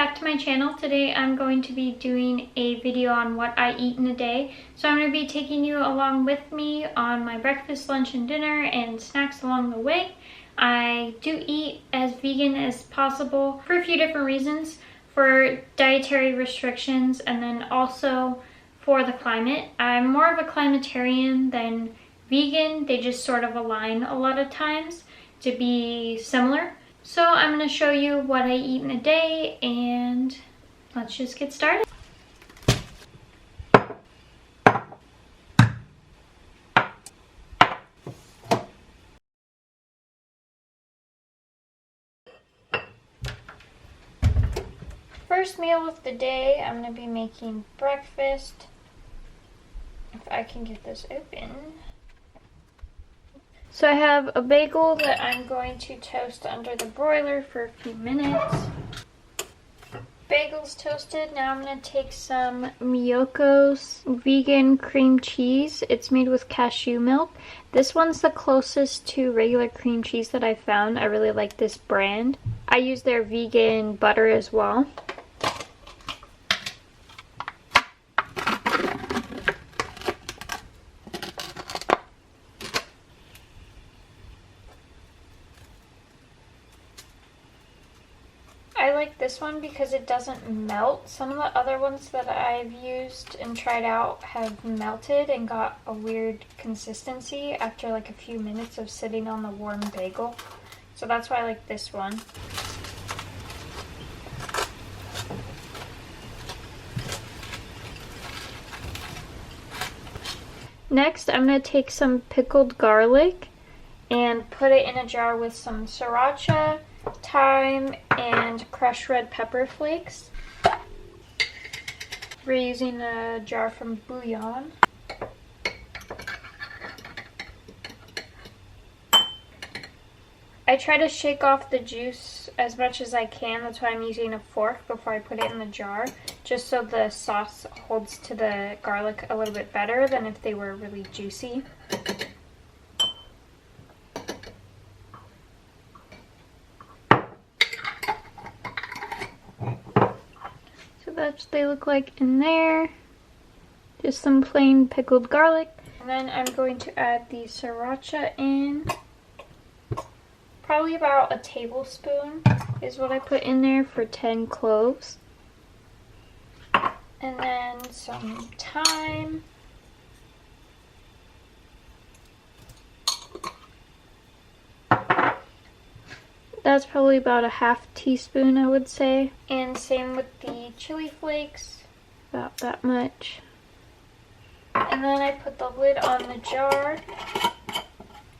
back to my channel. Today I'm going to be doing a video on what I eat in a day. So I'm going to be taking you along with me on my breakfast, lunch, and dinner and snacks along the way. I do eat as vegan as possible for a few different reasons. For dietary restrictions and then also for the climate. I'm more of a climatarian than vegan. They just sort of align a lot of times to be similar. So I'm going to show you what I eat in a day and let's just get started. First meal of the day, I'm going to be making breakfast. If I can get this open. So I have a bagel that I'm going to toast under the broiler for a few minutes. Bagel's toasted. Now I'm going to take some Miyoko's vegan cream cheese. It's made with cashew milk. This one's the closest to regular cream cheese that I found. I really like this brand. I use their vegan butter as well. I like this one because it doesn't melt. Some of the other ones that I've used and tried out have melted and got a weird consistency after like a few minutes of sitting on the warm bagel. So that's why I like this one. Next, I'm going to take some pickled garlic and put it in a jar with some sriracha, thyme, and crushed red pepper flakes. We're using a jar from Bouillon. I try to shake off the juice as much as I can. That's why I'm using a fork before I put it in the jar, just so the sauce holds to the garlic a little bit better than if they were really juicy. That's what they look like in there. Just some plain pickled garlic. And then I'm going to add the sriracha in. Probably about a tablespoon is what I put in there for 10 cloves. And then some thyme. That's probably about a half teaspoon, I would say. And same with the chili flakes, about that much. And then I put the lid on the jar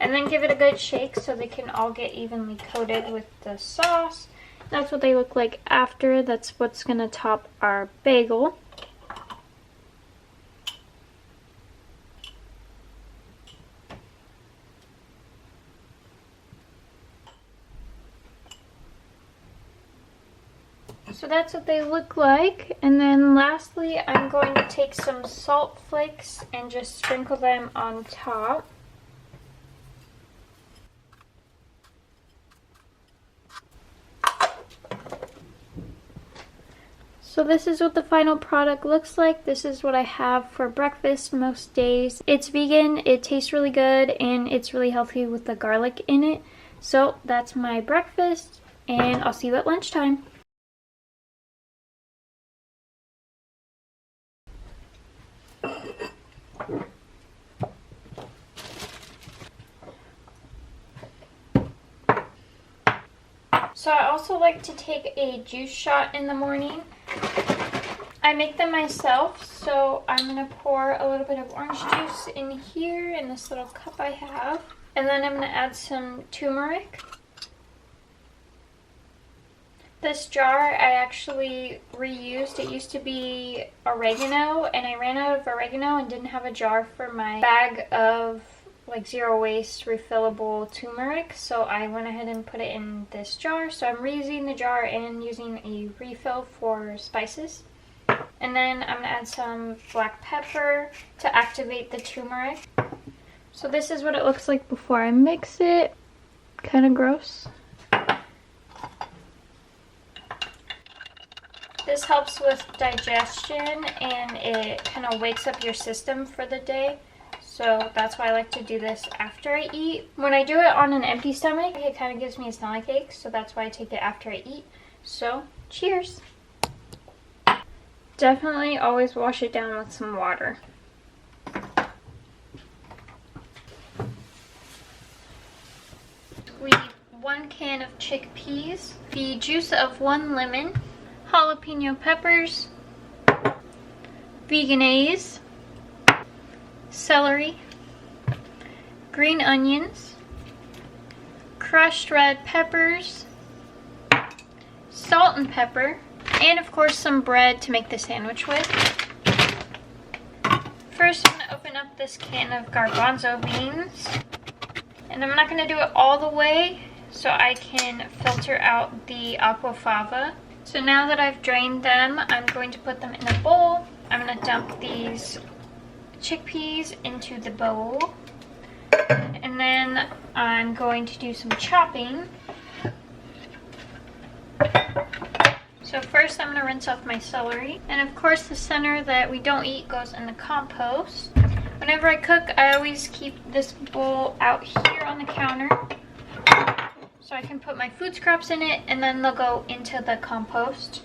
and then give it a good shake so they can all get evenly coated with the sauce. That's what they look like after. That's what's gonna top our bagel. So that's what they look like. And then lastly, I'm going to take some salt flakes and just sprinkle them on top. So this is what the final product looks like. This is what I have for breakfast most days. It's vegan, it tastes really good, and it's really healthy with the garlic in it. So that's my breakfast, and I'll see you at lunchtime. So I also like to take a juice shot in the morning. I make them myself, so I'm going to pour a little bit of orange juice in here in this little cup I have. And then I'm going to add some turmeric. This jar I actually reused. It used to be oregano, and I ran out of oregano and didn't have a jar for my bag of like zero waste refillable turmeric, so I went ahead and put it in this jar. So I'm reusing the jar and using a refill for spices. And then I'm going to add some black pepper to activate the turmeric. So this is what it looks like before I mix it. Kind of gross. This helps with digestion and it kind of wakes up your system for the day. So that's why I like to do this after I eat. When I do it on an empty stomach, it kind of gives me a stomach ache. So that's why I take it after I eat. So cheers. Definitely always wash it down with some water. We need 1 can of chickpeas, the juice of 1 lemon, jalapeno peppers, veganese, celery, green onions, crushed red peppers, salt and pepper, and of course some bread to make the sandwich with. First I'm going to open up this can of garbanzo beans, and I'm not going to do it all the way so I can filter out the aquafaba. So now that I've drained them, I'm going to put them in a bowl. I'm going to dump these chickpeas into the bowl, and then I'm going to do some chopping. So first I'm going to rinse off my celery, and of course the center that we don't eat goes in the compost. Whenever I cook, I always keep this bowl out here on the counter so I can put my food scraps in it, and then they'll go into the compost.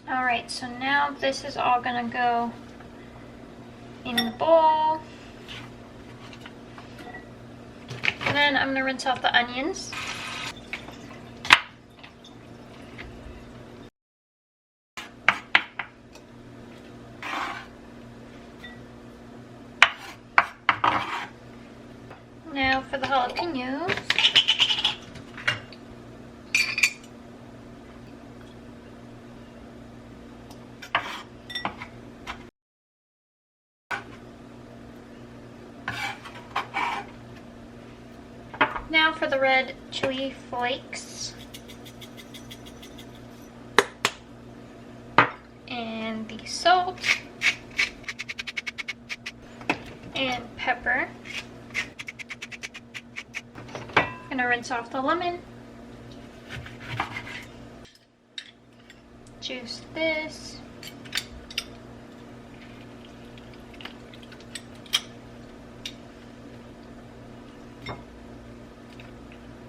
Alright, so now this is all gonna go in the bowl. And then I'm gonna rinse off the onions. Now for the jalapenos. Now for the red chili flakes. And the salt. And pepper. I'm gonna rinse off the lemon. Juice this.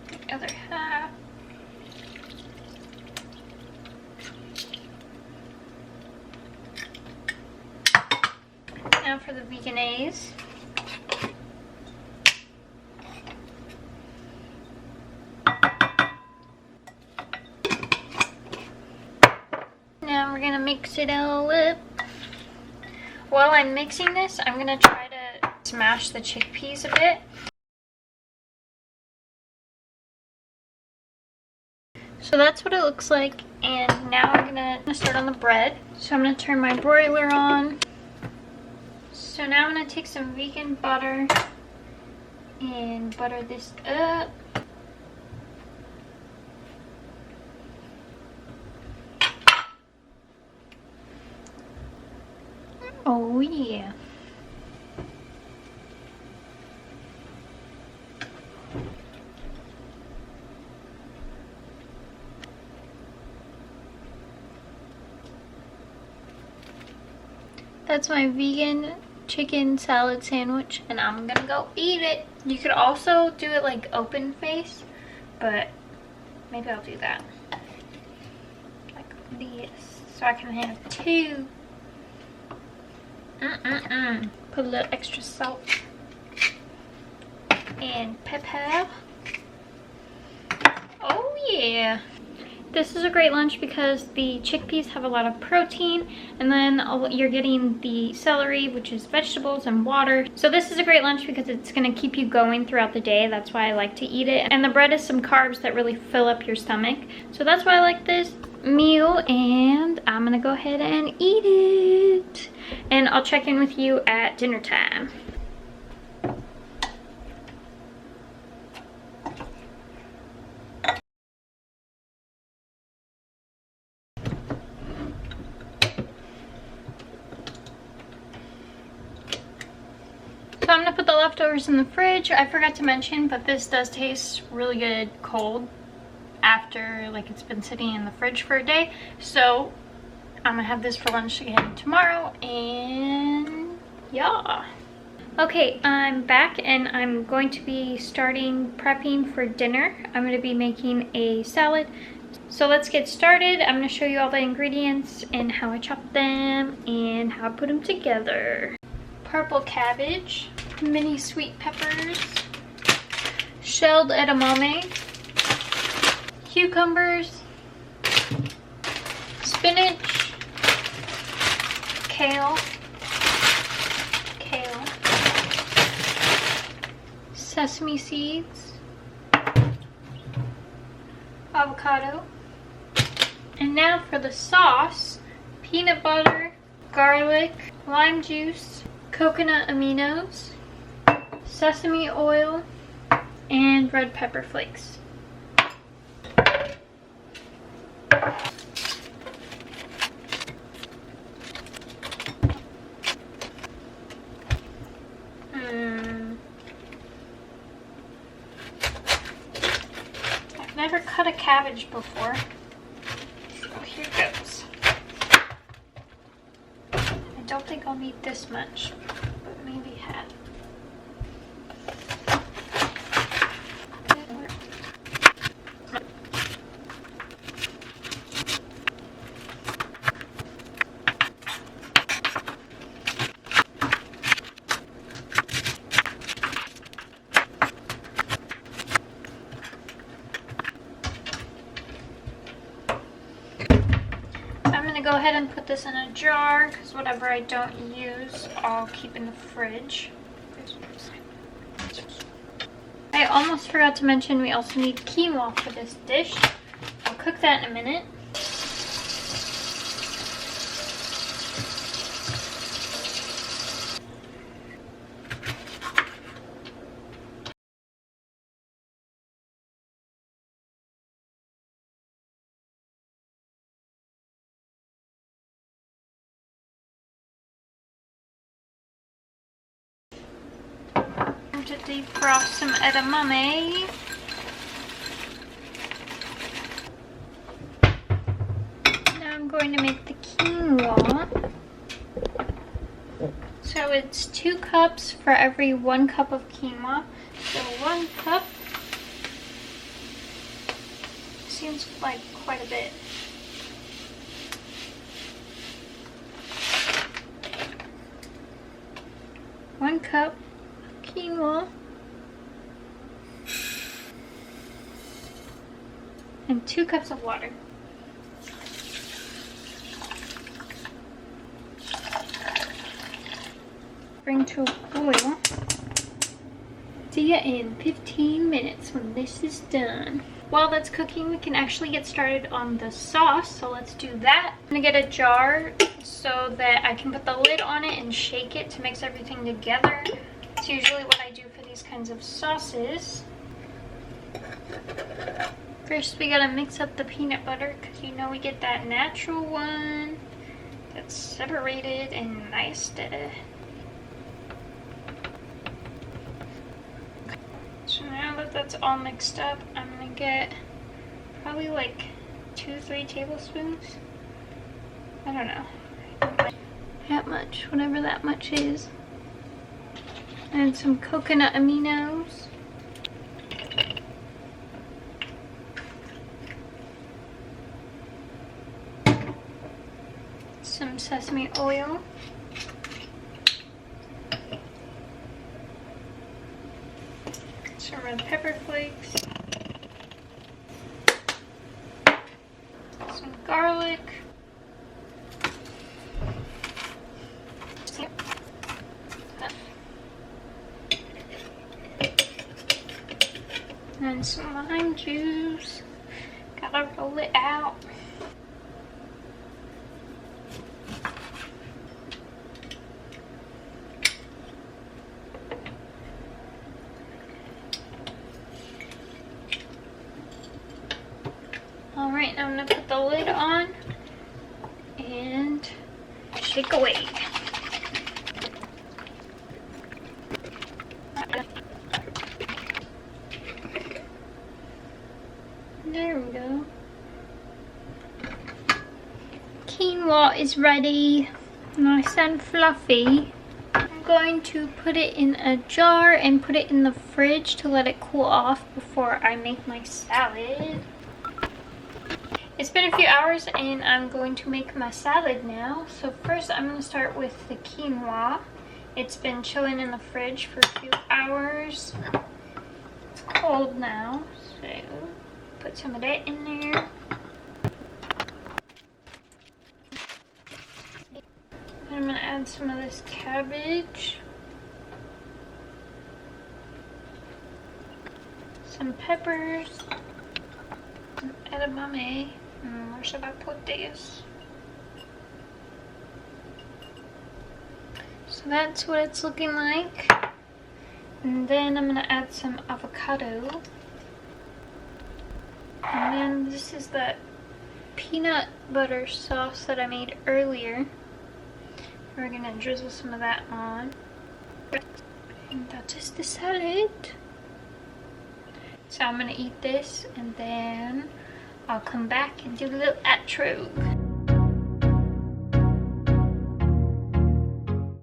The other half. Now for the veganese. Now we're gonna mix it all up. While I'm mixing this, I'm gonna try to smash the chickpeas a bit. So that's what it looks like, and now I'm gonna start on the bread. So I'm gonna turn my broiler on. So now I'm gonna take some vegan butter and butter this up. Oh yeah. That's my vegan chicken salad sandwich, and I'm gonna go eat it. You could also do it like open face, but maybe I'll do that. Like this, so I can have 2. Put a little extra salt and pepper. Oh yeah. This is a great lunch because the chickpeas have a lot of protein, and then you're getting the celery, which is vegetables, and water. So this is a great lunch because it's going to keep you going throughout the day. That's why I like to eat it. And the bread is some carbs that really fill up your stomach. So that's why I like this meal, and I'm going to go ahead and eat it. And I'll check in with you at dinner time. leftovers in the fridge. I forgot to mention, but this does taste really good cold after like it's been sitting in the fridge for a day. So I'm gonna have this for lunch again tomorrow, and yeah. Okay, I'm back and I'm going to be starting prepping for dinner. I'm going to be making a salad. So let's get started. I'm going to show you all the ingredients and how I chop them and how I put them together. Purple cabbage, mini sweet peppers, shelled edamame, cucumbers, spinach, kale, sesame seeds, avocado, and now for the sauce: peanut butter, garlic, lime juice, coconut aminos, sesame oil, and red pepper flakes. I've never cut a cabbage before, so here goes. I don't think I'll need this much, but maybe half. Go ahead and put this in a jar, because whatever I don't use I'll keep in the fridge. I almost forgot to mention we also need quinoa for this dish. I'll cook that in a minute. To defrost some edamame. Now I'm going to make the quinoa. So it's 2 cups for every 1 cup of quinoa. So 1 cup seems like quite a bit. One cup quinoa and 2 cups of water. Bring to a boil. See ya in 15 minutes when this is done. While that's cooking, we can actually get started on the sauce, so let's do that. I'm gonna get a jar so that I can put the lid on it and shake it to mix everything together. It's usually what I do for these kinds of sauces. First we gotta mix up the peanut butter, because you know we get that natural one that's separated and nice to... So now that that's all mixed up, I'm gonna get probably like 2-3 tablespoons. I don't know. That much, whatever that much is. And some coconut aminos. Some sesame oil. Some red pepper flakes. Some garlic. And some lime juice. Gotta roll it out. Alright, now I'm gonna put the lid on and shake away. There we go. Quinoa is ready, nice and fluffy. I'm going to put it in a jar and put it in the fridge to let it cool off before I make my salad. It's been a few hours and I'm going to make my salad now. So first I'm going to start with the quinoa. It's been chilling in the fridge for a few hours. It's cold now, so put some of that in there. I'm going to add some of this cabbage. Some peppers. Some edamame. Where should I put this? So that's what it's looking like. And then I'm going to add some avocado. And then this is that peanut butter sauce that I made earlier. We're going to drizzle some of that on. And that is the salad. So I'm going to eat this and then I'll come back and do a little outro.